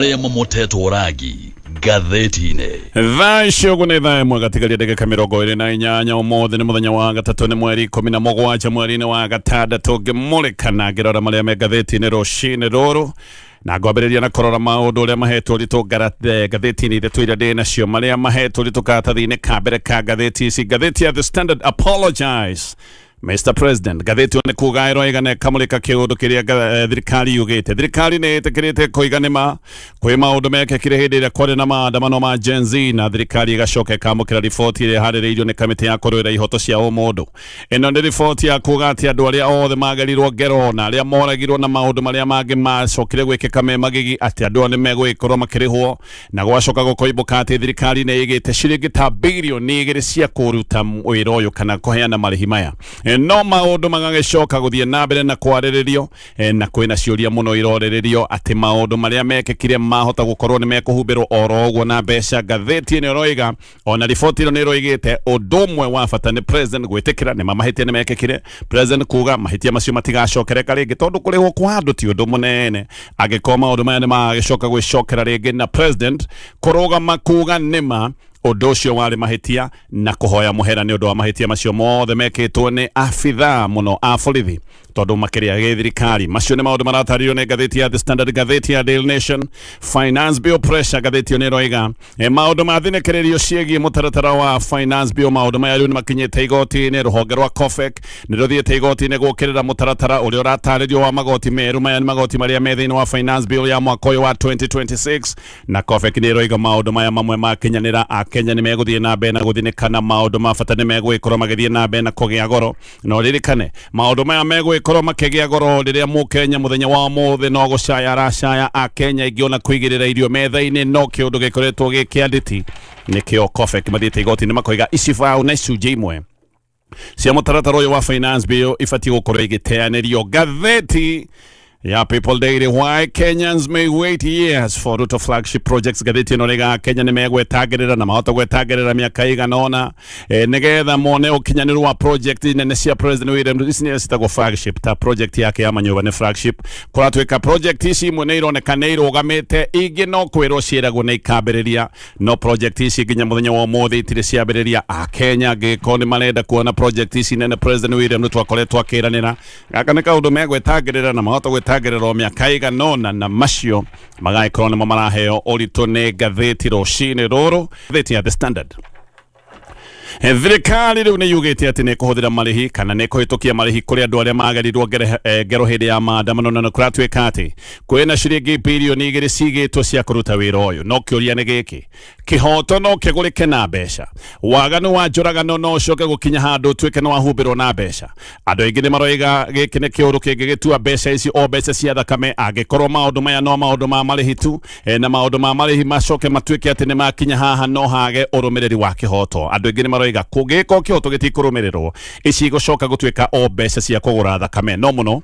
Moteto oragi gatheti-ini thaiciogu nĩ thaa ĩmwe gatigaria ndagĩka 28 ũmũthĩ nĩ mũthenya wa gatatũ nĩ mweri 17 mweri-inĩ wa gatandatũ ngĩmũrĩkana ngĩrora marĩa me ngathĩti-inĩ rũcinĩ rũrũ na ngwambĩrĩria na kũrora maũndũ ũrĩa mahetwo ũritũ ngathĩti-inĩ ithatũ iria ndĩ nacio marĩa mahetwo ũritũ karatathi-inĩ ka mbere ka ngathĩti ici. Ngathĩti ya The Standard apologize Mr. President. Gatheti one kuga iroigane kamulika kiundu kiria thirikari yugite. Thirikari ni itikirite kuiganima kwi maundu mekekire hindi iria kwari na maandamano ma Gen Z na thirikari igacoka ikamukira riboti iria harĩrĩirio ni kamiti ya kũrũĩra ihoto cia ũmũndũ. Ĩno nĩ riboti ya kuga ati andu aria othe magerirwo ngero na aria moragirwo na maundu maria mangi macokire gwĩkĩka me magigi ati andu ni megwĩkorwo makĩrĩhwo na gwacoka gũkoimbũka ati thirikari ni igĩte ciringi ta birioni 2 cia kũruta wĩra ũyũ kana kũheana marĩhi maya. No maundu magagĩcoka guthie na mbere na kwarĩrĩrio na kwĩna ciũria mũno irorĩrĩrio ati maundu maria mekĩkire mahota gũkorwo nĩ mekũhumbĩrwo oro ũguo na mbeca. Ngathĩti ĩno ĩroiga ona riboti ĩno nĩ ĩroigĩte ũndũ ũmwe wa bata nĩ president gwĩtĩkĩra nĩ mahĩtia nĩ mekĩkire, president kuga mahĩtia macio matigacokereka rĩngĩ tondũ kũrĩhwo kwa andũ ti ũndũ mũnene. Angĩkorwo maũndũ maya nĩ magĩcoka gwĩcokera rĩngĩ na president kũrũgama kuga nĩma ũndũ ũcio warĩ mahĩtia na kũhoya mũhera nĩ ũndũ wa mahĩtia macio mothe mekĩtwo nĩ abithaa mũno a borithi tondũ makĩria gĩthirikari. Macio nĩ maũndũ maratarĩrio nĩ ngathĩti ya The Standard, ngathĩti ya Daily Nation. Finance bill pressure, ngathĩti ĩno ĩroiga maũndũ ma thinĩkĩrĩrio ciĩgiĩ mũtaratara wa finance bill. Maũndũ maya rĩu nĩ makinyĩte igoti-inĩ. Rũhonge rwa COFEC nĩ rũthiĩte igoti-inĩ gũkĩrĩra mũtaratara ũrĩa ũratarĩrio wa magoti merũ. Maya nĩ magoti marĩa me thĩinĩ wa finance bill ya mwaka ũyũ wa 2026 na COFEC nĩ ĩroiga maũndũ maya mamwe makinyanĩra Kenya nĩ megũthiĩ na mbere na gũthinĩkana. Maũndũ ma bata nĩ megwĩkorwo magĩthiĩ na mbere na kũgĩa goro. No ririkane maũndũ maya megwĩkorwo makĩgĩa goro rĩrĩa mũkenya mũthenya wa ũmũthĩ no gũcaya aracaya a Kenya ingĩona kũigĩrĩra irio metha-inĩ no kĩũndũ gĩkoretwo gĩkĩandĩti nĩkĩo COFEC mathiĩte igoti-inĩ makoiga icibao na icunjĩ imwe cia mũtaratara ũyũ wa finance bill ibatiĩ gũkorwo igĩteanĩrio. Ngathĩti ya People Daily, why Kenyans may wait years for Ruto flagship projects. Gathĩti ĩno rĩga Kenya nĩ megwetagĩrĩra na mahota gwetagĩrĩra mĩaka ĩigana ũna nĩgetha mone ũkinyanĩru wa project nene cia President William Ruto. Ici nĩ citagwo flagship, ta project yake ya manyũmba nĩ flagship. Kũratuĩka project ici imwe nĩ ironeka nĩ irũgamĩte, ingĩ no kwĩrwo ciĩragwo nĩ ikambĩrĩria, no project ici nginya mũthenya wa ũmũthĩ itirĩ ciambĩrĩria. Kenya angĩkorwo nĩ marenda kuona project ici nene President William Ruto akoretwo akĩranĩra, gaka nĩ kaũndũ megwetagĩrĩra na mahota gwetagĩrĩrwo mĩaka ĩigana ũna na macio magagĩkorwo nĩmo maraheo ũritũ nĩ ngathĩti rũcinĩ rũrũ. Ngathĩti ya The Standard. Thirikari rĩu nĩ yugĩte atĩ nĩ kũhũthĩra marĩhi kana nĩ kũhĩtũkia marĩhi kũrĩ andũ arĩa magerirwo ngero hĩndĩ ya maandamano na kũratuĩka atĩ kwĩna ciringi birioni 2 cigĩtwo cia kũruta wĩra ũyũ. No kĩũria nĩ gĩkĩ, kĩhoto no kĩgũrĩke na mbeca? Waganu wa njũragano no ũcoke gũkinya handũ ũtuĩke nĩ wahumbĩrwo na mbeca? Andũ aingĩ nĩ maroiga gĩkĩ nĩ kĩũndũ kĩngĩgĩtua mbeca ici o mbeca cia thakame angĩkorwo maũndũ maya no maũndũ ma marĩhi tu na maũndũ ma marĩhi macoke matuĩke atĩ nĩ makinya haha no hage ũrũmĩrĩri wa kĩhoto. Andũ aingĩ nĩ maroiga kũngĩko kĩhoto gĩtikũrũmĩrĩrwo ici gũcoka gũtuĩka o mbeca cia kũgũra thakame. No mũno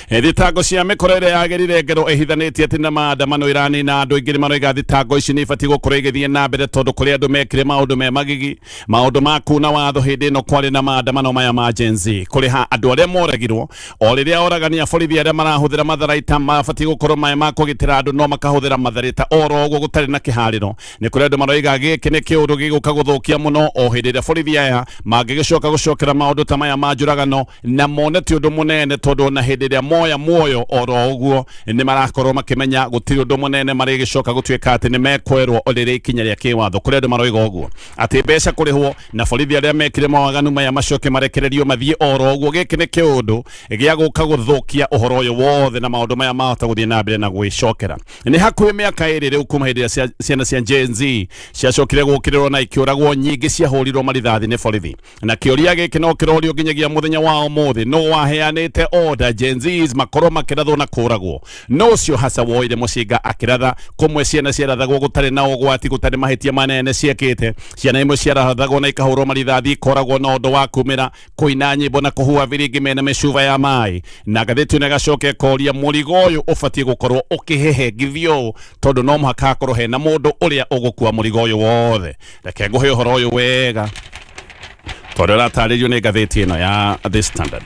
thitango cia mĩkora ĩrĩa yagerire ngero ĩhithanĩtie atĩ na maandamano iranina. Andũ aingĩ nĩ maroiga thitango ici nĩ ibatiĩ gũkorwo igĩthiĩ na mbere tondũ kũrĩ andũ mekire maũndũ me magigi, maũndũ ma kuna watho hĩndĩ ĩno kwarĩ na maandamano maya ma Gen Z. Kũrĩ ha andũ arĩa moragirwo o rĩrĩa oragania borithi arĩa marahũthĩra matharaita mabatiĩ gũkorwo maya ma kũgitĩra andũ no makahũthĩra matharaita oro ũguo gũtarĩ na kĩharĩro. Nĩ kũrĩ andũ maroiga gĩkĩ nĩ kĩũndũ gĩgũka gũthũkia mũno o hĩndĩ ĩrĩa borithi aya mangĩgĩcoka gũcokera maũndũ ta maya ma njũragano na mone ti ũndũ mũnene tondũ na hĩndĩ ĩrĩa moya muoyo oro ũguo nĩ marakorwo makĩmenya gũtirĩ ũndũ mũnene marĩgĩcoka gũtuĩka atĩ nĩ mekwerwo rĩrĩa ikinya rĩa kĩwatho. Kũrĩ andũ maroiga ũguo atĩ mbeca kũrĩhwo na borithi arĩa mekire mawaganu maya macoke marekererio mathiĩ oro ũguo. Gĩkĩ nĩ kĩũndũ gĩa gũka gũthũkia ũhoro ũyũ wothe na maũndũ maya mahota gũthiĩ na mbere na gwĩcokera. Nĩ hakuhĩ mĩaka ĩrĩ rĩu kuma hĩndĩ ĩrĩa ciana cia Gen Z ciacokire gũkĩrĩrwo na ikĩũragwo, nyingĩ ciahũrirwo marithathi nĩ borithi. Na kĩũria gĩkĩ no kĩrorio nginyagia mũthenya wa ũmũthĩ, no waheanĩte order Gen Zs makorwo makĩrathwo na kũragwo? No ũcio hasa woire mũcinga akĩratha kũmwe ciana ciarathagwo gũtarĩ na ũgwati, gũtarĩ mahĩtia manene ciekĩte. Ciana imwe ciarathagwo na ikahũrwo marithathi ikoragwo na ũndũ wa kumĩra, kũina nyĩmbo na kũhua viringi mena mĩcuba ya maĩ. Na ngathĩti ĩno ĩgacoka ĩkoria mũrigo ũyũ ũbatiĩ gũkorwo ũkĩhehengithio tondũ no mũhaka hakorwo hena mũndũ ũrĩa ũgũkua mũrigo ũyũ wothe. Reke ngũhe ũhoro ũyũ wega tondũ ũratarĩrio nĩ ngathĩti ĩno ya The Standard.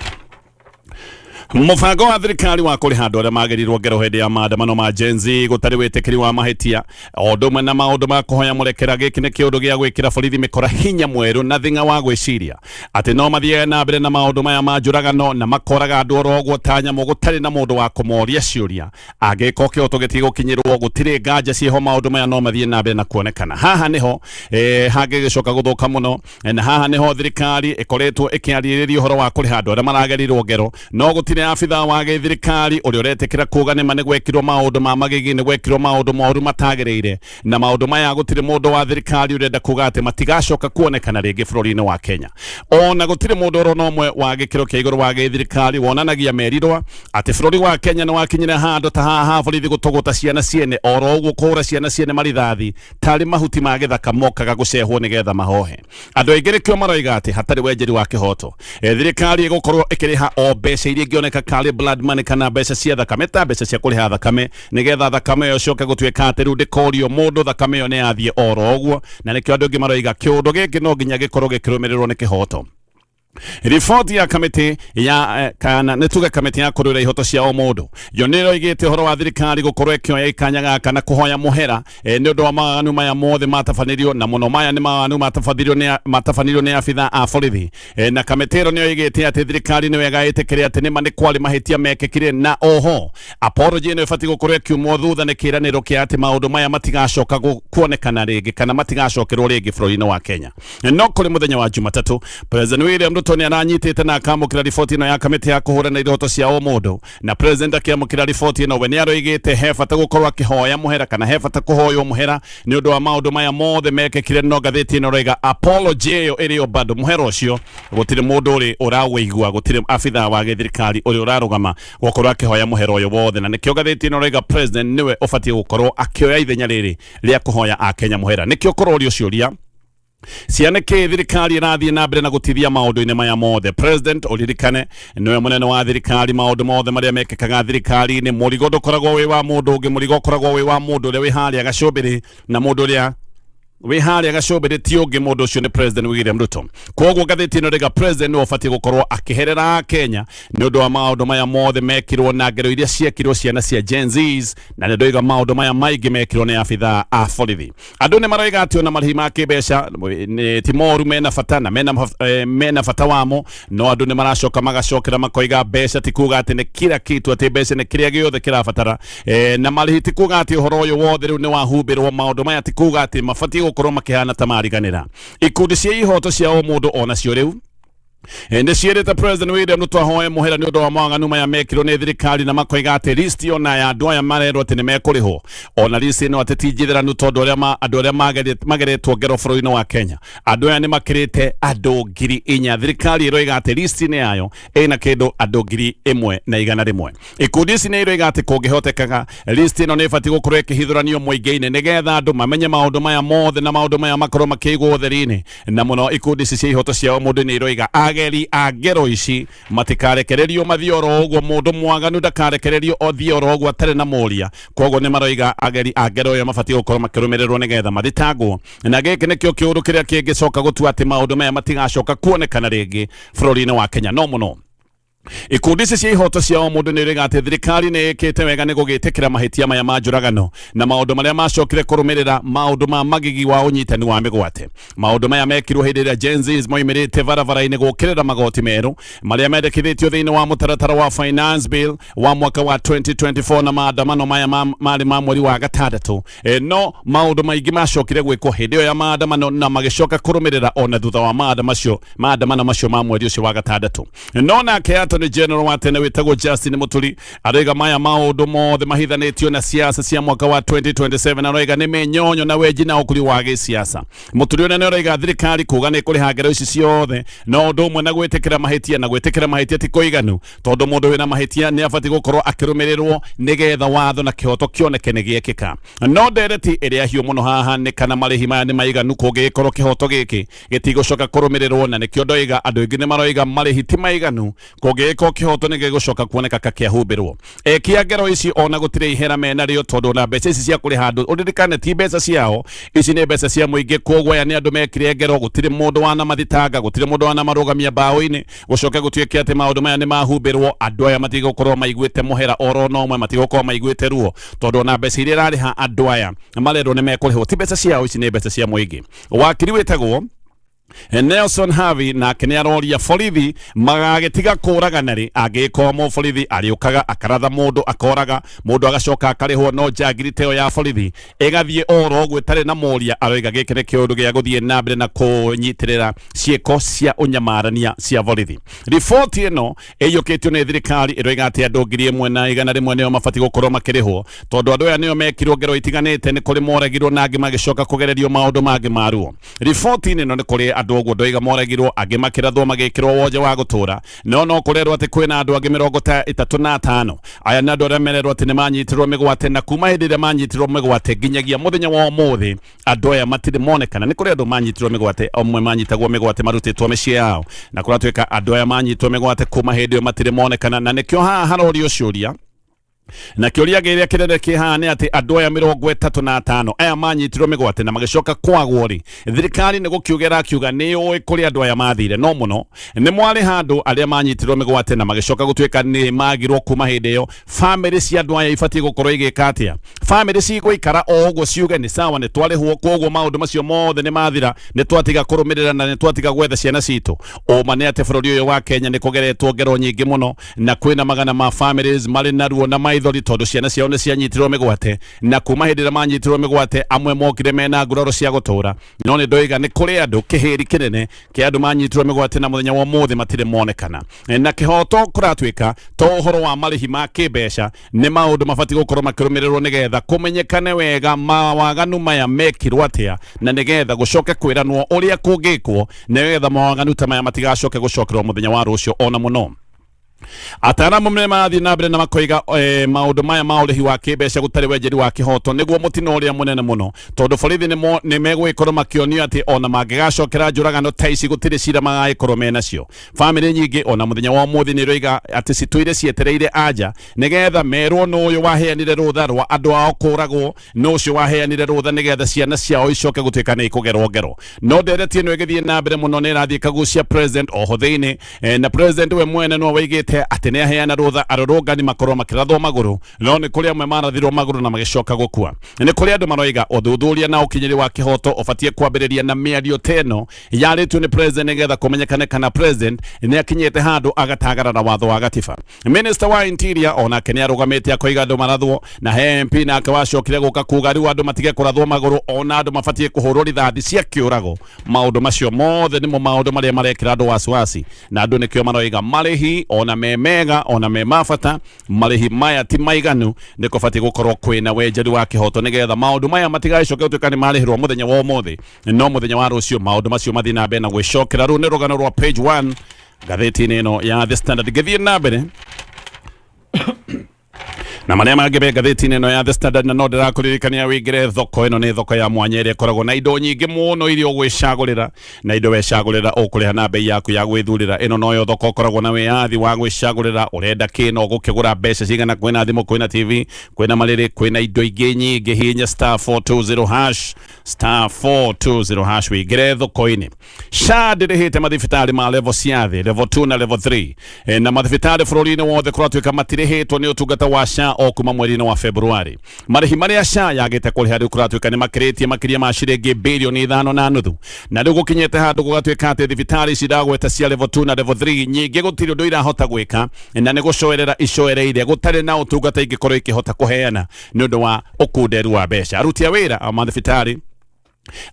Mubango wa thirikari wa kuri handu aria magirirwo ngero hindi ya maandamano ma Gen Z gutari witikiri wa mahitia odumwe na maundu ma kuhoya murekera giki ni kiundu gia gwikira borithi mikora hinya mweru na thinga wa gwiciria ati no mathie na mbere na maundu maya ma njuragano na makoraga andu oroguo tanya mu gutari na mundu wa kumoria ciuria agiko kioto giti gukinyirwo gutiri nganja cieho maundu maya no mathie na mbere na kuonekana haha niho hangigicoka guthuka muno na haha niho thirikari ikoretwo ikiaririria uhoro wa kuri handu aria maragerirwo ngero no gutiri afitha wa thirikari uri uretekera kuga ni mane gwekirwo maundu ma magigi ni gwekirwo maundu moru matagereire na maundu maya gutiri mundu wa thirikari urenda kuga ati matigacoka kuonekana ringi bururi-ini wa Kenya ona gutiri mundu oro nomwe wa gikiro kia iguru wa thirikari wonanagia merirwa ati bururi wa Kenya ni wakinyire handu ta haha borithi gutuguta ciana ciene oro uguo kura ciana ciene marithathi tari mahuti ma githaka mokaga gucehwo nigetha mahohe andu aingĩ rĩkĩo maroiga ati hatari wenjeri wa kihoto thirikari igukorwo ikiriha o mbeca iria ingioneka kari blood money kana mbeca cia thakame ta mbeca cia kuriha thakame nigetha thakame yo coke gutuika ati riu ndikorio mundu thakame yo ni athie oro uguo na nikio andu angi maroiga kiundu giki no nginya gikorwo gikirumirirwo ni kihoto. Ripoti ya kamiti ya kana netuga kamiti ya kurura ihoto cia o mundu yo niro igite horo wa thirikari gukorwo ikioya ikanyaga kana kuhoya muhera ni undu wa maganu maya mothe matafanirio na muno maya ni maganu matafanirio ni afitha a borithi na kamitero niyo igite ati thirikari ni wega itikire ati ni mani kwali mahitia mekekire na oho apology ni ifati gukorwo ikiumwo thutha ni kiraniro kia ati maundu maya matigacoka kuonekana ringi kana matigacokerwo ringi bururi-ini wa Kenya no kuri muthenya wa Jumatatu President William Ruto ni ananyitite na akamukira riboti ino ya kamiti ya kuhura na ihoto cia o mundu na president akiamukira riboti ino we ni aroigite he bata gukorwo akihoya muhera kana he bata kuhoywo muhera ni undu wa maundu maya mothe mekekire no ngathiti ino roiga apology iyo iri o bado muhera ucio gutiri mundu uri urawigua gutiri afitha wa thirikari uri urarugama gukorwo akihoya muhera uyu wothe na nikio ngathiti ino roiga president niwe ubatie gukorwo akioya ithenya riri ria kuhoya a Kenya muhera nikio korori ciuria ciana ke thirikari irathie na mbere na gutithia maundu-ini maya mothe president uririkane niwe munene wa thirikari maundu mothe maria mekekaga thirikari-ini murigo ndukoragwo wi wa mundu ungi murigo ukoragwo wi wa mundu uria wi haria gacumbiri na mundu uria we haria gacumbiri ti ungi mundu ucio ni president William Ruto koguo ngathiti ino riga president no ubatie gukorwo akiherera Kenya ni undu wa maundu maya mothe mekirwo na ngero iria ciekirwo ciana cia Gen Zs na ni ndoiga maundu maya maingi mekirwo ni afitha a borithi andu ni maroiga ati ona marĩhi ma kibeca ti moru mena bata na mena bata wamo no andu ni maracoka magacokera makoiga mbeca ti kuga ati ni kila kitu ati mbeca ni kiria giothe kirabatara na marĩhi ti kuga ati uhoro uyu wothe riu ni wahumbirwo maundu maya ti kuga ati mabati gukorwo makihana ta mariganira ikundi cia ihoto cia o mundu ona cio riu ende cierete president William Ruto ahoe muhera ni undu wa maganu maya mekirwo ni thirikari na makoiga ati list ona ya andu aya marerwo ati ni mekurihwo ona list ino ati tijithiranu tondu andu aria mageretwo ngero bururi-ini wa Kenya andu aya ni makirite andu 4,000 thirikari iroiga ati list ni yayo ina kindu andu 1,100 ikundi ici ni iroiga ati kungihotekaga list ino ni ibati gukorwo ikihithuranio muingi-ini nigetha andu mamenye maundu maya mothe na maundu maya makorwo makigwo utheri-ini na muno ikundi ici cia ihoto cia o mundu ni iroiga ageri a ngero ici matikarekererio mathie oro uguo mundu mwaganu ndakarekererio othie oro uguo atari na muria koguo ni maroiga ageri a ngero yo mabati gukorwo makirumirirwo nigetha mathitangwo na giki nikio kiundu kiria kingicoka gutua ati maundu maya matigacoka kuonekana ringi bururi-ini wa Kenya no muno ikundi ici cia ihoto cia o mundu ni riga ati thirikari ni ikite wega ni gugitikira mahitia maya ma njuragano na maundu maria macokire kurumirira maundu ma magigi wa unyitani wa migwate maundu maya mekirwo hindi ria Gen Zs moimirite barabara-ini gukirira magoti meru maria mendekithitio thiini wa mutaratara wa finance bill wa mwaka wa 2024 na maandamano maya mari ma mweri wa gatandatu no maundu maingi macokire gwikwo hindi iyo ya maandamano na magicoka kurumirira ona thutha wa maandamano macio ma mweri ucio wa gatandatu no nake Attorney General wa tene witagwo Justin Muturi arega maya maundu mothe mahithanitio na siasa cia mwaka wa 2027 arega ni menyonyo na weji na ukuri wa gisiasa Muturi ona arega thirikari kuga ni kuri hangero ici ciothe no ndu mwe na gwitikira mahitia ti kuiganu tondu mundu wina mahitia ni abati gukorwo akirumirirwo nigetha watho na kihoto kioneke ni giekika no ndereti iria hiu muno haha ni kana marihi maya ni maiganu kungikorwo kihoto giki gitigocoka kurumirirwo na nikio ndoiga andu ingi ni maroiga marihi ti maiganu giko kihoto nige gucoka kuoneka kakiahumbirwo kia ngero ici ona gutire ihera mena rio tondu na mbeca ici cia kuri handu uririkane ti mbeca ciao ici ni mbeca cia muingi kogwo ya ni andu mekire ngero gutire mundu wana mathitanga gutire mundu wana marugamia bao-ini gucoke gutuike ati maundu maya ni mahumbirwo andu aya matigokorwo maiguite muhera oro no mwe matigokorwo maiguite ruo tondu na mbeca iria rariha andu aya marerwo ni mekurihwo ti mbeca ciao ici ni mbeca cia muingi wakiri witagwo Nelson Harvey na kenearoria borithi magagetiga kuraganari agiko mo borithi ariukaga akaratha mundu akoraga mundu agacoka akarihwo no njagiri teo ya borithi igathie oro gwetare na moria aroiga gikire kiundu gia guthie na mbere na kunyitirira cieko cia unyamarania cia borithi. Riboti ino iyukitio ni thirikari iroiga ati andu 1,100 nio mabati gukorwo makirihwo tondu andu aya nio mekirwo ngero itiganite ni kuri moragirwo na angi magicoka kugererio maundu mangi maruo. Riboti ino ni kuri andu ogwo ndoiga moragirwo angi makirathwo magikirwo wonje wa gutura no kurerwo ati kwina andu angi 35 aya na andu aria mererwo ati ni manyitirwo migwate na kuma hindi iria manyitirwo migwate nginyagia muthenya wa umuthi andu aya matire monekana ni kuri andu manyitirwo migwate omwe manyitagwo migwate marutitwo micii yao na kuratuika andu aya manyitirwo migwate kuma hindi iyo matire monekana na nikio haha harorio ciuria na kiuria giria kinene kihane ati andu aya 35 aya manyitirwo migwate na magicoka kwagwo ri thirikari ni gukiugera kiuga ni oi kuri andu aya mathire no muno ni mwari handu aria manyitirwo migwate na magicoka gutuika ni magirwo kuma hindi iyo family cia andu aya ifati gukorwo igika atia family ci guikara ogwo ciuge ni sawa ni twarihwo kogwo maundu macio mothe ni mathira ni twatiga kurumirira na ni twatiga gwetha ciana citu oma ni ati bururi uyu wa Kenya ni kugeretwo ngero nyingi muno na kwina magana ma families mari naruo na maithori tondu ciana ciao ni cianyitirwo migwate na kuma hindi iria manyitirwo migwate amwe mokire mena nguraro cia gutura no ni ndoiga ni kuri andu kihiri kinene ki andu manyitirwo migwate na muthenya wa umuthi matire monekana na kihoto kuratuika to uhoro wa marihi ma kibeca ni maundu mabati gukorwo makirumirirwo nigetha kumenyekane wega mawaganu maya mekirwo atia na nigetha gucoke kwiranwo uria kungikwo nigetha mawaganu ta maya matigacoke gucokerwo muthenya wa rucio ona muno. Ataramu mne mathi na mbere na makoiga maundu maya maurihi wa kibeca gutari wenjeri wa kihoto niguo mutino uria munene muno tondu borithi ni megwikorwo makionio ati ona mangigacokera njuragano ta ici gutiri cira magaikorwo menacio. Family nyingi ona muthenya wa umuthi ni roiga ati cituire cietereire anja nigetha merwo no uyu waheanire rutha rwa andu ao kuragwo no ucio waheanire rutha nigetha ciana ciao icoke gutuika ni ikugerwo ngero no nderetie no igithie na mbere muno ni rathie kagucia president oho thiini na president we mwene no waigite ati ni aheana rutha arorongani makorwo makirathwo maguru no ni kuri amwe marathirwo maguru na magicoka gukua ni kuri andu maroiga uthuthuria na ukinyiri wa kihoto ubatie kwambiriria na miario teno yaritwo ni president nigetha kumenyekane kana president ni akinyete handu agatagara na watho wa gatiba. Minister wa interior ona kenya arugamite akoiga andu marathwo na MP na akawacokire guka kuga riu andu matige kurathwo maguru ona andu mabatie kuhurwo rithathi cia kiurago maundu macio mothe nimo maundu maria marekira andu wasiwasi na andu nikio maroiga marihi ona mega ona me mafata marihi maya ti maiganu niko bati gukorwo kwina wenjeri wa kihoto nigetha maundu maya matigacoke gutuika ni marihirwo muthenya wa umuthi no muthenya wa rucio maundu macio mathi na mbere na gwicokera ru ni rugano rwa page 1 gatheti-ini ino ya The Standard githie na mbere na maria magebe gatheti-ini ino ya The Standard na no ndirakuririkania wingire thoko ino ni thoko ya mwanya iria ikoragwo na indo nyingi muno iria ugwicagurira na indo wecagurira ukuriha na bei yaku ya gwithurira ino noyo thoko ikoragwo na wiathi wa gwicagurira urenda kino gukigura mbeca cigana kwina thimu kwina TV kwina mariri kwina indo ingi nyingi hinya *420# wingire thoko-ini SHA ndirihite mathibitari ma level cia thi level 2 na level 3 na mathibitari bururi-ini wothe kuratuika matirihitwo ni utungata wa SHA o kuma mweri-ini wa Februari. Marihi maria SHA yagite kuriha riu kuratuika ni makiritie makiria ma ciringi bilioni 5.5 na riu gukinyete handu gugatuika ati thibitari ciragweta cia level 2 na level 3 nyingi gutiri undu irahota gwika na ni gucoerera icoereire gutari na utungata ingikorwo ikihota kuheana ni undu wa ukunderu wa mbeca. Aruti a wira a mathibitari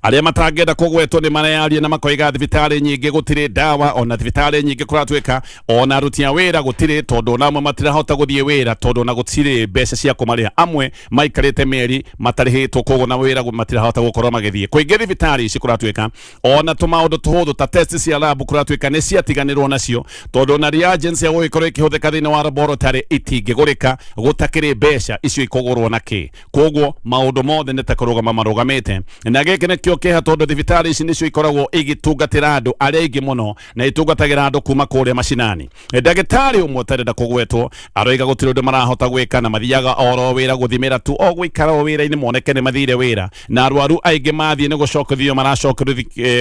aria matangenda kugwetwo ni marearia na makoiga thibitari nyingi gutiri dawa ona thibitari nyingi kuratuika ona aruti a wira gutiri tondu namwe matirahota guthie wira tondu na gutiri mbeca cia kumariha amwe maikarite meri matarihitwo kogo na wira matirahota gukorwo magithie kuingi thibitari ici kuratuika ona tumaundu tuhuthu ta test cia lab kuratuika ni ciatiganirwo nacio tondu na reagents ya guikorwo ikihuthika thiini wa laboratory itingigurika gutakiri mbeca icio ikugurwo na ki koguo maundu mothe ni takurugama marugamite na giki giki nekio kiha tondu thibitari ici nicio ikoragwo igitungatira andu aria aingi muno na itungatagira andu kuma kuria macinani. Ndagitari umwe utarenda kugwetwo aroiga gutiri undu marahota gwika na mathiaga oro wira guthimira tu o gwikara o wira-ini moneke ni mathire wira na arwaru aingi mathie ni gucokithio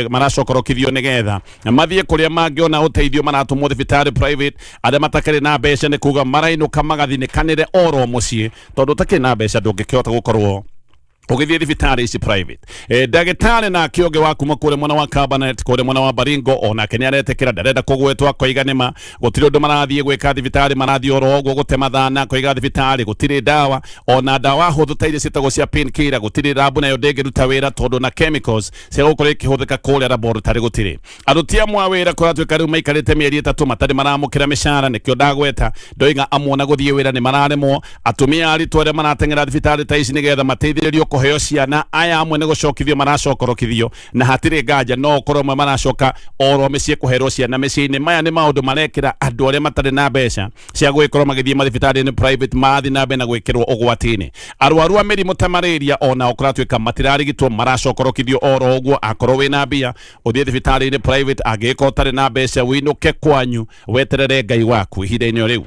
maracokorokithio nigetha mathie kuria mangiona uteithio maratumwo thibitari private aria matakari na mbeca ni kuga marainuka magathinekanire oro mucii tondu utakiri na mbeca ndungikihota gukorwo ugithie thibitari ici private. Ndagitari na kionge wa kuma kure mwana wa Cabinet kure mwana wa Baringo ona kenya aretekera ndarenda kugwetwa koiga nima gutiri undu marathie gwika thibitari marathie oro ogwo gutema thana koiga thibitari gutiri dawa ona dawa huthu taire citagwo cia painkiller gutiri rabu nayo ndingiruta wira tondu na chemicals cia gukora ikihuthika kuria laboratory gutiri arutia mwa wira kuratwika riu maikarite mieri 3 matari maramukira mishara nikio ndagweta ndoiga amwona guthie wira ni mararemwo atumia aritwa aria maratengera thibitari ta ici nigetha mateithiririo kuheo ciana aya amwe ni gucokithio maracokorokithio na hatire nganja no korwo mwe maracoka oro micie kuherwo ciana micie-ini maya ni maundu marekira andu aria matari na mbeca cia gwikorwo magithie mathibitari-ini private mathi na mbe na gwikirwo ugwati-ini. Arwaru a mirimu ta malaria ona okuratwika matirarigitwo maracokorokithio oro ogwo akorwo wina mbia uthie thibitari-ini private angiko utari na mbeca winuke kwanyu weterere Ngai waku ihinda-ini riu.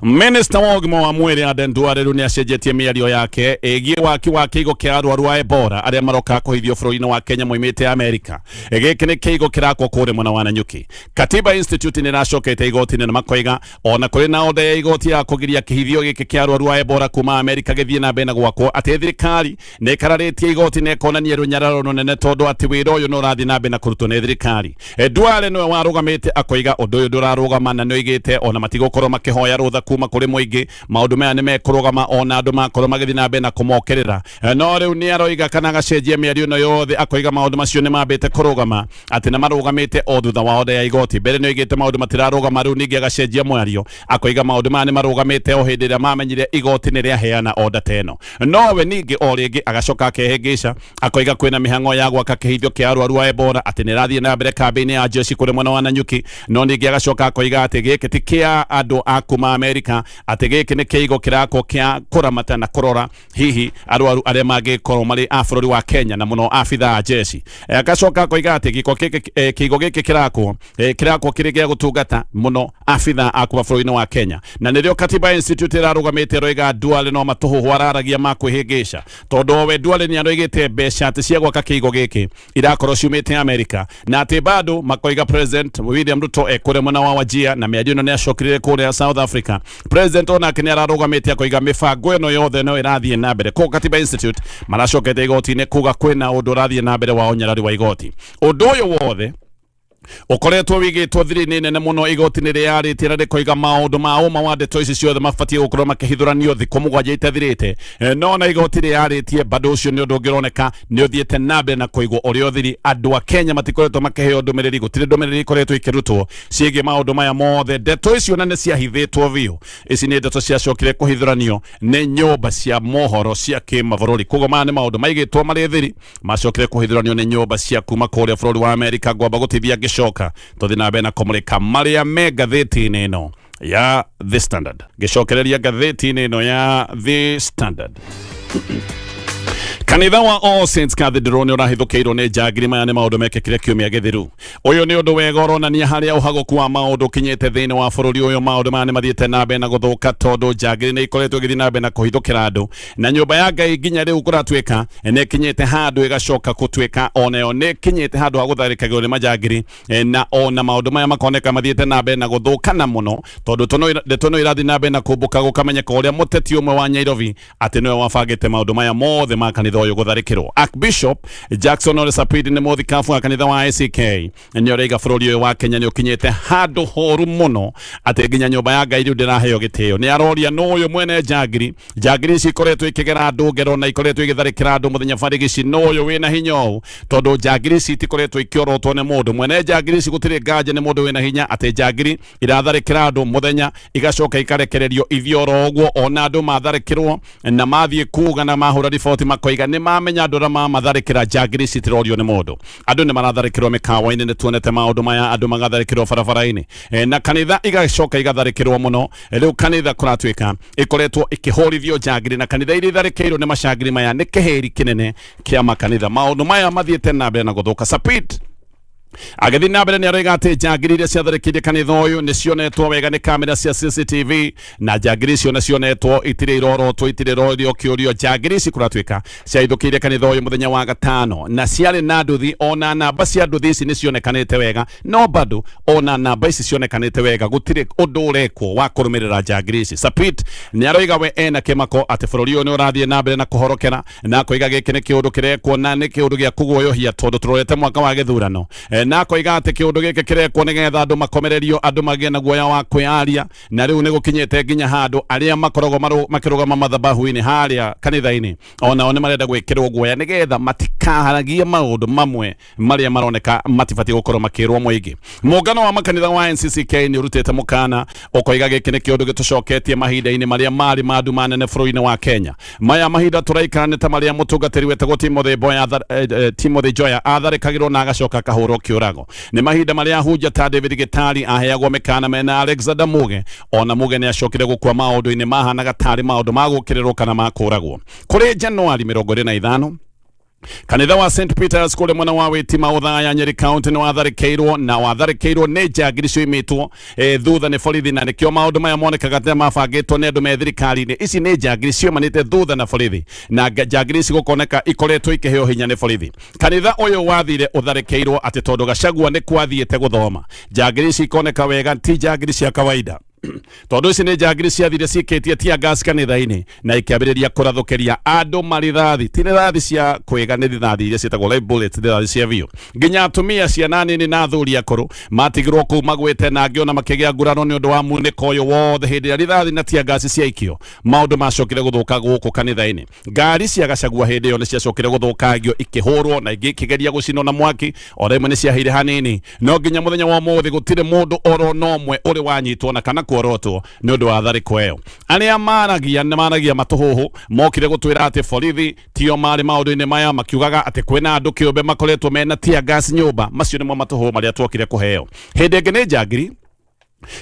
Minister wa ugima wa mwiri Aden Duale riu ni acenjetie miario yake egie waki wa kiigo kia arwaru a Ebola aria maroka kuhithio bururi-ini wa Kenya moimite Amerika. Giki ni kiigo kirakwo kure mwana wa Nanyuki. Katiba Institute ni racokete igoti-ini na makoiga ona kuri na oda ya igoti ya kugiria kihithio giki kia arwaru a Ebola kuma Amerika githie na mbere gwakwo ati thirikari ni ikararitie igoti ni ikonania runyararo runene tondu ati wira uyu no rathi na mbere na kurutwo ni thirikari. Duale niwe warugamite akoiga undu uyu ndurarugama na noigite ona matigokorwo makihoya rutha kuma kuri muingi maundu maya ni mekurugama ona andu makorwo magithi na mbere na kumokerera no riu ni aroiga kana gacenjia miario no yothe akoiga maundu macio ni mambite kurugama ati na marugamite o thutha wa oda ya igoti mbere no igite maundu matirarugama riu ningi agacenjia mwario akoiga maundu maya ni marugamite o hindi ria mamenyire igoti ni riaheana oda teno no we ningi o ringi agacoka akehengica akoiga kwina mihango ya gwaka kihithio kia arwaru a Ebola ati ni rathie na mbere kambini ya jeshi kuri mwana wa Nanyuki no ningi agacoka akoiga ati giki ti kia andu akuma Amerika ati giki ni kiigo kirako kia kuramata na kurora hihi arwaru aria mangikorwo mari a bururi wa Kenya na muno afitha a jeshi. Agacoka akoiga ati kiigo giki kirako kiri gia gutungata muno afitha a kuma bururi-ini wa Kenya na nirio Katiba Institute irarugamite roiga Duale no matuhu araragia makwihingica tondu we Duale ni aroigite mbeca ati cia gwaka kiigo giki irakorwo ciumite Amerika na ati bado makoiga President William Ruto ekure mwana wa Wajia na miario no ni acokirire kuria South Africa. President ona kenya ararugamite akoiga mibango ino yothe no irathie na mbere ko Katiba Institute maracokete igoti-ini kuga kwina undu urathie na mbere wa unyarari wa igoti. Undu uyu wothe ukoretwo wigitwo thiri-ini nene muno igoti-ini riaritie na rikoiga maundu ma uma wa ndeto ici ciothe mabatie gukorwo makihithuranio thiku mugwanja itathirite no na igoti riaritie bado ucio ni undu ungironeka ni uthiete na mbere na kuigwo urio thiri andu a Kenya matikoretwo makiheo ndumiriri gutire ndumiriri ikoretwo ikirutwo ciigie maundu maya mothe ndeto icio na ni ciahithitwo biu ici ni ndeto ciacokire kuhithuranio ni nyumba cia mohoro cia kimabururi koguo maya ni maundu maigitwo mari thiri macokire kuhithuranio ni nyumba cia kuma kuria bururi wa Amerika gwamba gutithia gicoka tuthi na mbere na kumurika maria me ngathiti-ini ino ya The Standard gicokereria ngathiti-ini ino ya The Standard. Kanitha wa All Saints Cathedral ni urahithukiirwo ni njangiri maya ni maundu mekikire kiumia githiru. Uyu ni undu wega uronania haria uhagoku wa maundu kinyite thiini wa bururi uyu maundu maya ni mathiete na mbere na guthuka tondu njangiri ni ikoretwo igithii na mbere na kuhithukira andu na nyumba ya Ngai nginya riu kuratwika ni kinyite handu igacoka gutwika onayo ni kinyite handu ha gutharikagirwo ni majangiri na ona maundu maya makoneka mathiete na mbere na guthukana muno tondu tono irathi na mbere na kumbuka gukamenyeka uria muteti umwe wa Nyairobi ati niwe wabangite maundu maya mothe ma kanitha uyu gutharikirwo. Archbishop Jackson Ole Sapidi ni muthikabu wa kanitha wa ACK ni oreiga bururi uyu wa Kenya ni ukinyite handu horu muno ati nginya nyumba ya Ngai riu ndiraheo gitio ni aroria no uyu mwene njangiri ici ikoretwo ikigera andu ngero na ikoretwo igitharikira andu muthenya barigici no uyu wina hinya u tondu njangiri ici ikoretwo ikiorotwo ni mundu mwene njangiri ici gutire nganja ni mundu wina hinya ati njangiri iratharikira andu muthenya igacoka ikarekererio ithioro ogwo ona andu matharikirwo na mathie kuga na mahura riboti makoiga ni ni mamenya andå matharä ra njangiri citirorio nä må ndå andå nä maratharä kä rwo mä kawa-inä nä tuonete maå ndå maya andå magatharä kä rwo barabara-inä na kanitha igacoka igatharä kä rwo må no rä u kanitha kå ratuä ka ä koretwo ä kä hå rithio njangiri na kanitha iria itharä kä irwo nä macangiri maya nä kä hä ri kä nene kä a makanitha maå ndå maya mathiä te na mbere na gå thå ka Sapit agathi na mbere nä aroiga atä njangiri iria ciatharĩkĩire kanitha ũyũ nĩ cionetwo wega nĩ kamera cia CCTV na njangiri icio nĩ cionetwo itirĩ irorotwo itirĩ irorio kĩũrio njangiri ici kũratuĩka ciahithũkĩire kanitha ũyũ mũthenya wa gatano na ciarĩ na nduthi ona namba cia nduthi ici nĩ cionekanĩte wega no bado ona namba ici cionekanĩte wega gũtirĩ ũndũ ũrekwo wa kũrũmĩrĩra njangiri ici Sapit nĩ aroiga we ena kĩmako atĩ bũrũri ũyũ nĩ ũrathiĩ na mbere na kũhorokera na koiga gĩkĩ nĩ kĩũndũ kĩrekwo na nĩ kĩũndũ gĩa kũguoyohia tondũ tũrorete mwaka wa gĩthurano na koiga atä kä å ndå gä kä kä rekwo nä getha andå makomererio andå magä na guoya wa kwĩaria na rä u nä gå kinyä te nginya handå arä a makoragwo makä rå gama mathabahu-inä harä a kanitha-inä onao nä marenda gwä kä rwo guoya nä getha matikaharagie maå ndå mamwe marä a maroneka matibatiä gå korwo makä rwo mũingĩ mũngano wa makanitha wa NCCK nä å rutä te må kana å koiga gä kä nä kä å ndå gä tå coketie mahinda-inä marä a marä mandu manene bũrũri-inä wa Kenya maya mahinda tå raikara nä ta marä a må tå ngatĩri wetagwo Timothy Joya atharä kagä rwo na agacoka kahå rwo kä å rago nä mahinda marä a hunja ta David Gitari aheagwo mĩkana mena Alexander Muge ona Muge nĩ acokire gũkua maũndũ-inĩ mahanaga tarĩ maũndũ ma gũkĩrĩrwo kana ma kũragwo kũrĩ Januari 25 kanitha wa St Peters kule mwana wa Witima Uthaya Nyeri County ni watharĩkĩirwo na watharĩkĩirwo nĩ njangiri cioimitwo thutha nĩ borithi na nĩkĩo maũndũ maya monekaga ta mabangĩtwo nĩ andũ me thirikari-inĩ ici nĩ njangiri cioimanĩte thutha na borithi na njangiri ici gũkoneka ikoretwo ikĩheo hinya nĩ borithi kanitha ũyũ wathire ũtharĩkĩirwo atĩ tondũ Gachagua nĩ kwathiĩte gũthoma njangiri ici ikoneka wega ti njangiri cia kawaida tondu ici nĩ njangiri ciathire ciĩkĩtie tia gas kanitha-inĩ na ikĩambĩrĩria kũrathũkĩria andũ marithathi ti rithathi cia kwĩga nĩ rithathi iria ciĩtagwo live bullets rithathi cia biũ nginya atumia ciana nini na athuri akũrũ matigirwo kũu magwĩte na angĩ ona makĩgĩa ngurano nĩ ũndũ wa munĩko ũyũ wothe hĩndĩ ĩrĩa rithathi na tia gas ciaikio maũndũ macokire gũthũka gũkũ kanitha-inĩ ngari cia Gachagua hĩndĩ ĩyo nĩ ciacokire gũthũkangio ikĩhũrwo na ingĩ ikĩgeria gũcinwo na mwaki o rĩmwe nĩ ciahĩire hanini no nginya mũthenya wa ũmũthĩ gũtirĩ mũndũ oro no ũmwe ũrĩ wanyitwo na kana kuorotwo nĩ ũndũ wa tharĩko ĩyo arĩa maragia matũhũhũ mokire gũtwĩra atĩ borithi tio marĩ maũndũ-inĩ maya makiugaga atĩ kwĩna andũ kĩũmbe makoretwo mena tia gas nyũmba macio nĩmo matũhũhũ marĩa tuokire kũheo hĩndĩ ĩngĩ nĩ njangiri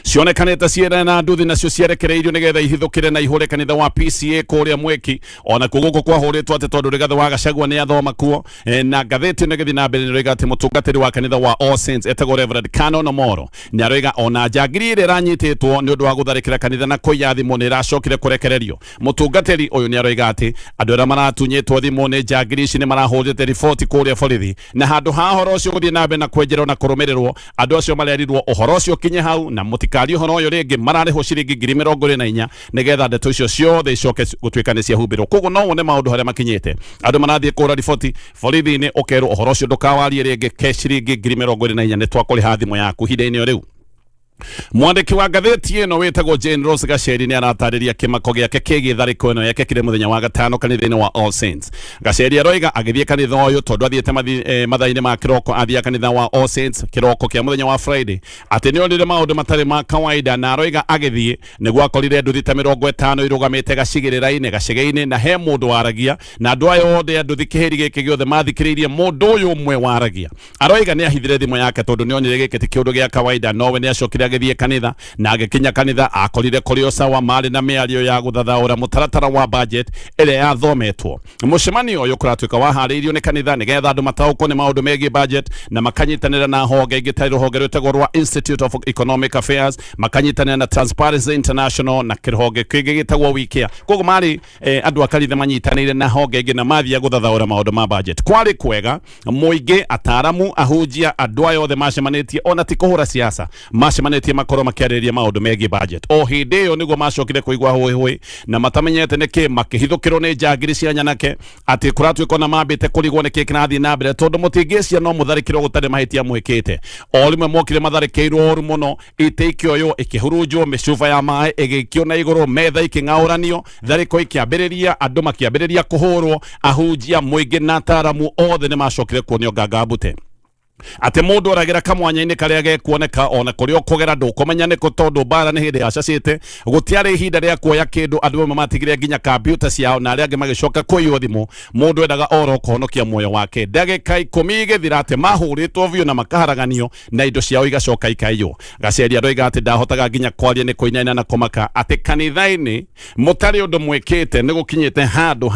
cionekanĩte ciĩna na nduthi nacio ciarekereirio nĩgetha ihithũkĩre na ihũre kanitha wa PCA kũrĩa Mweki ona gũkũ kwahũrĩtwo atĩ tondũ Rigathĩ wa Gachagua nĩ athoma kuo na ngathĩti nĩ gĩthiĩ na mbere nĩ roiga atĩ mũtungatĩri wa kanitha wa All Saints etagwo Reverend Canon Omoro nĩ aroiga ona njangiri ĩrĩa ĩranyitĩtwo nĩ ũndũ wa gũtharĩkĩra kanitha na kũiya thimũ nĩ ĩracokire kũrekererio mũtungatĩri ũyũ nĩ aroiga atĩ andũ arĩa maratunyĩtwo thimũ nĩ njangiri ici nĩ marahũrĩte riboti kũrĩa borithi na handũ ha ũhoro ũcio gũthiĩ na mbere na kwenjerwo na kũrũmĩrĩrwo andũ acio marerirwo ũhoro ũcio kinye hau na mũtikari ũhoro ũyũ rĩngĩ mararĩhwo ciringi 24,000 nĩgetha ndeto icio ciothe icoke gũtuĩka nĩ ciahumbĩrwo koguo no wone maũndũ harĩa makinyĩte andũ marathiĩ kũra riboti borithi-inĩ ũkerwo ũhoro ũcio ndũkawarie rĩngĩ ke ciringi 24,000 nĩ twakũrĩha thimũ yaku ihinda-inĩ rĩu mwandĩki wa ngathĩti ĩno wĩtagwo Jane Rose Gacheri nĩ aratarĩria kĩmako gĩake kĩgiĩ tharĩko ĩno yekĩkire mũthenya wa gatano kanitha-inĩ wa All Saints Gacheri aroiga agĩthiĩ kanitha ũyũ tondũ athiĩte mathaa-inĩ ma kĩroko athiĩ kanitha wa All Saints kĩroko kĩa mũthenya wa Friday atĩ nĩ onire maũndũ matarĩ ma kawaida na aroiga agĩthiĩ nĩguo akorire nduthi ta 50 irũgamĩte gacigĩrĩra-inĩ gacege-inĩ na he mũndũ waragia na andũ aya othe nduthi kĩhĩri gĩkĩ gĩothe mathikĩrĩirie mũndũ ũyũ ũmwe waragia aroiga nĩ ahithire thimũ yake tondũ nĩ onire gĩkĩ ti kĩũndũ gĩa kawaida nowe nĩ acokire agĩthiĩ kanitha na agĩkinya kanitha akorire kũrĩ o sawa marĩ na mĩario ya gũthathaũra mũtaratara wa budget ĩrĩa yathometwo mũcemanio ũyũ kũratuĩka waharĩirio nĩ kanitha nĩgetha andũ mataũkwo nĩ maũndũ megiĩ budget na makanyitanĩra na honge ingĩ ta rũhonge rwĩtagwo rwa Institute of Economic Affairs makanyitanĩra na Transparency International na kĩhonge kĩngĩ gĩtagwo WIKIA koguo marĩ andũ a kanitha manyitanĩire na honge ingĩ na mathiĩ gũthathaũra maũndũ ma budget kwarĩ kwega mũingĩ ataramu ahunjia andũ aya othe macemanĩtie ona ti kũhũra siasa macemanĩtie makorwo makĩarĩrĩria maũndũ megiĩ budget o hĩndĩ ĩyo nĩguo macokire kũigua hũĩ na matamenyete nĩkĩ makĩhithũkĩrwo nĩ njangiri cia nyanake atĩ kũratuĩka na mambĩte kũrigwo nĩkĩ kĩrathiĩ na mbere tondũ mũtingĩcia no mũtharĩkĩrwo gũtarĩ mahĩtia mwĩkĩte o rĩmwe mokire matharĩkĩirwo ũru mũno itĩ ikĩoywo ikĩhurunjwo mĩcuba ya maĩ ĩgĩikio na igũrũ metha ikĩng'aũranio tharĩko ikĩambĩrĩria andũ makĩambĩrĩria kũhũrwo ahunjia mũingĩ na ataramu othe nĩ macokire kuonio ngangambute ate mundu aragira kamwanya-ini karia gekuoneka ona kuria kugera ndukumenya ni kutondu bara ni hindi yacacite gutiari ihinda ria kuoya kindu andu amwe matigire nginya computer ciao na aria angi magicoka kuiywo thimu mundu endaga oro kuhonokia muoyo wake ndagika 10 igithira ati mahuritwo biu na makaharaganio na indo ciao igacoka ikaiywo gaceria ndoiga ati ndahotaga nginya kwaria ni kuinaina na kumaka ati kanitha-ini mutari undu mwikite ni gukinyite handu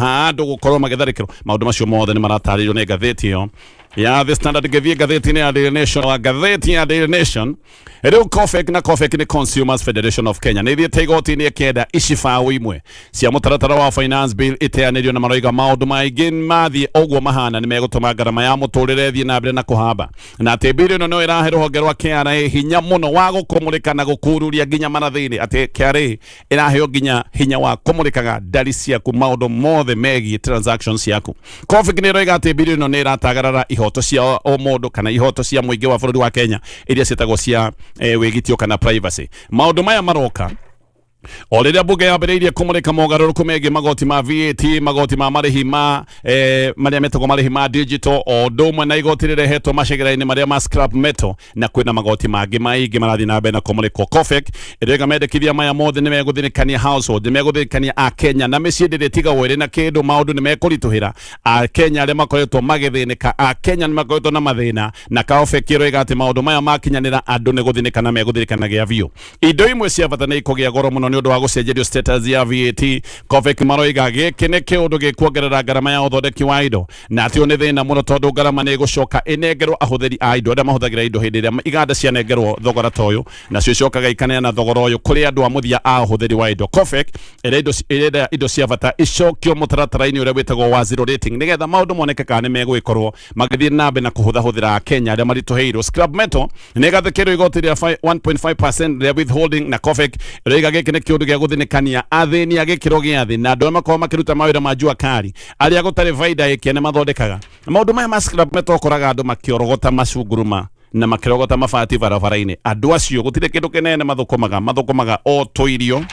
gukorwo magitharikirwo maundu macio mothe ni marataririo ni ngathiti yo ya The Standard gethie gatheti ya Daily Nation wa gatheti ya Daily Nation Edo COFEC ni Consumers Federation of Kenya ni thiete igoti-ini kenda icibaũ imwe cia mutaratara wa finance bill iteanĩrio na maroiga maũndũ maingĩ mathie ogwo mahana ni megũtũma ngarama ya mũtũrĩre thie na mbere na kũhamba na atĩ bill ĩno no ĩrahe rũhonge rwa KRA hinya mũno wa gũkũmũrĩka na gũkururia nginya marathĩ-inĩ atĩ KRA ĩraheo nginya hinya wa kũmũrĩkaga ndari ciaku maũndũ mothe megiĩ transactions ciaku COFEC nĩ ĩroiga atĩ bill ĩno nĩ ĩratagarara ihoto cia o mundu kana ihoto cia muingi wa bururi wa Kenya iria citagwo cia wigitio kana privacy maundu maya maroka o riria bunge yambiriirie kumurika mogaruruku megie magoti ma VAT magoti ma marihi ma maria metagwo marihi ma digital o ndumwe na igoti rirehetwo macigĩra-inĩ maria ma scrap metal na kwina magoti mangi maingi marathi na mbere na kumurikwo COFEC iriga mendekithia maya mothe ni megũthirikania household ni megũthirikania a Kenya na mĩciĩ ndĩrĩ tigagwo ĩrĩ na kĩndũ maũndũ ni mekũritũhĩra a Kenya arĩa makoretwo magĩthĩnĩka a Kenya ni makoretwo na mathĩna na COFEC ĩroiga atĩ maũndũ maya makinyanĩra andũ nĩ gũthĩnĩka na megũthirikanagia biũ indo imwe cia bata nĩ ikũgĩa goro mũno ni undu wa gucenjerio status ya VAT COFEC maroiga gĩkĩ nĩ kĩũndũ gĩkuongerera ngarama ya ũthondeki wa indo na atĩ nĩ thĩna mũno tondũ ngarama nĩ gũcoka ĩnengerwo ahũthĩri a indo arĩa mahũthagĩra indo hĩndĩ ĩrĩa iganda cianengerwo thogora ta ũyũ nacio icokaga ikaneana thogora ũyũ kũrĩ andũ a mũthia a ũhũthĩri wa indo COFEC ĩrenda indo cia bata icokio mũtaratara-inĩ ũrĩa wĩtagwo wa zero rating nĩgetha maũndũ moneke kana nĩ megwĩkorwo magĩthiĩ na mbere na kũhũthahũthĩra Kenya arĩa maritũhĩirwo scrap metal nĩ gathĩkĩrwo igoti rĩa 1.5% rĩa withholding na COFEC ĩroiga gĩkĩ nĩ kĩũndũ gĩa gũthĩnĩkania athĩni a gĩkĩro gĩa thĩ na andũ arĩa makorwo makĩruta mawĩra ma njua kari arĩa gũtarĩ baida ĩkĩa nĩ mathondekaga maũndũ maya ma scrap metal ũkoraga andũ makĩorogota macunguruma na makĩrogota mabati barabara-inĩ andũ acio gũtirĩ kĩndũ kĩnene mathũkũmaga o tũirio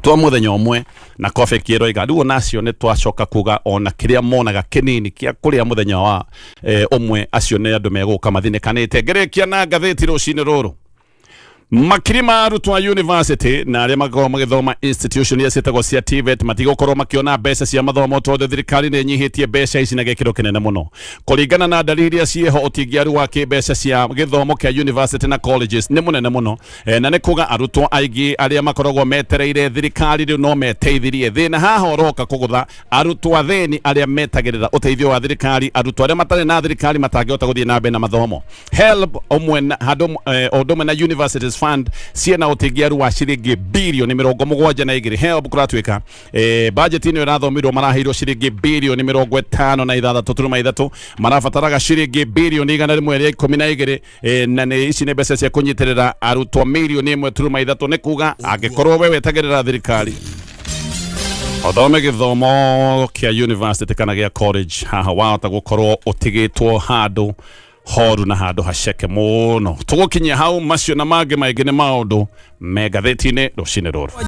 twa mũthenya ũmwe na COFEC ĩroiga rĩu nacio nĩ twacoka kuga ona kĩrĩa monaga kĩnini kĩa kũrĩa mũthenya wa ũmwe acio nĩ andũ megũka mathĩnĩkanĩte ngerekia na ngathĩti rũcinĩ rũrũ makiri ma arutwo a university na arĩa makorwo magĩthoma institution iria ciĩtagwo cia TVET matigũkorwo makiona mbeca cia mathomo tondũ thirikari nĩ ĩnyihĩtie mbeca ici na gĩkĩro kĩnene mũno kũringana na dalili iria ciĩho ũtingiaru wa kĩmbeca cia gĩthomo kĩa university na colleges nĩ mũnene mũno na nĩ kuga arutwo aingĩ arĩa makoragwo metereire thirikari rĩu no meteithirie thĩna haha ũroka kũgũtha arutwo athĩni arĩa metagĩrĩra ũteithio wa thirikari arutwo arĩa matarĩ na thirikari matangĩhota gũthiĩ na mbere na mathomo HELB ũndũmwe na universities fund ciena ũtingiaru wa ciringi bilioni 72 HELB kũratuĩka budget ĩno ĩrathomirwo maraheirwo ciringi bilioni 56.3 marabataraga ciringi bilioni 112 na nĩ ici nĩ mbeca cia kũnyitĩrĩra arutwo milioni 1.3 nĩ kuga angĩkorwo we wetagĩrĩra thirikari othome gĩthomo kĩa university kana gĩa college haha wahota gũkorwo ũtigĩtwo handũ horu na handũ haceke mũno tũgũkinyia hau macio na mangĩ maingĩ nĩ maũndũ me ngathĩti-inĩ rũcinĩ rũrũ.